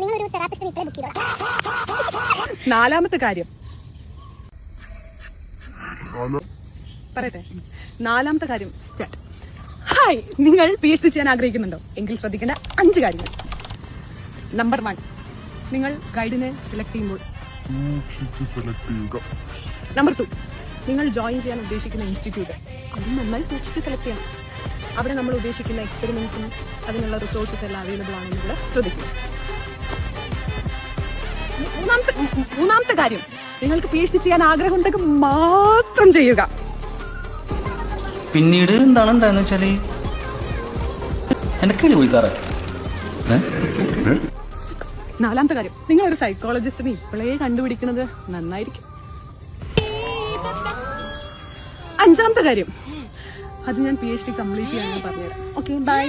നിങ്ങളൊരു തെറാപ്പിസ്റ്റിനെ ഇപ്പോഴേ ബുക്ക് ചെയ്തോളാം. നാലാമത്തെ കാര്യം പറയട്ടെ. നാലാമത്തെ കാര്യം സ്റ്റാർട്ട്. ഹായ്, നിങ്ങൾ PhD ചെയ്യാൻ ആഗ്രഹിക്കുന്നുണ്ടോ? എങ്കിൽ ശ്രദ്ധിക്കേണ്ട 5 കാര്യങ്ങൾ. നമ്പർ 1, നിങ്ങൾ ഗൈഡിനെ സെലക്ട് ചെയ്യുമ്പോൾ നമ്പർ 2, നിങ്ങൾ ജോയിൻ ചെയ്യാൻ ഉദ്ദേശിക്കുന്ന ഇൻസ്റ്റിറ്റ്യൂട്ട് അത് നന്നായി സൂക്ഷിച്ച് സെലക്ട് ചെയ്യണം. അവിടെ നമ്മൾ ഉദ്ദേശിക്കുന്ന എക്സ്പെരിമെന്റ്സും അതിനുള്ള റിസോഴ്സസ് എല്ലാം അവൈലബിൾ ആണെന്നുള്ളത് ശ്രദ്ധിക്കുക. മൂന്നാമത്തെ കാര്യം, നിങ്ങൾക്ക് PhD ചെയ്യാൻ ആഗ്രഹം ഉണ്ടെങ്കിൽ മാത്രം ചെയ്യുക. പിന്നീട് എന്താണ് ഉണ്ടായെന്ന് വെച്ചാല് എന്റെ കിളി പോയി സാറേ. നാലാമത്തെ കാര്യം, നിങ്ങളൊരു സൈക്കോളജിസ്റ്റിനെ ഇപ്പോഴേ കണ്ടുപിടിക്കുന്നത് നന്നായിരിക്കും. 5ാമത്തെ കാര്യം, അത് ഞാൻ PhD കംപ്ലീറ്റ് ചെയ്യാൻ പറഞ്ഞുതരാം. Okay, by.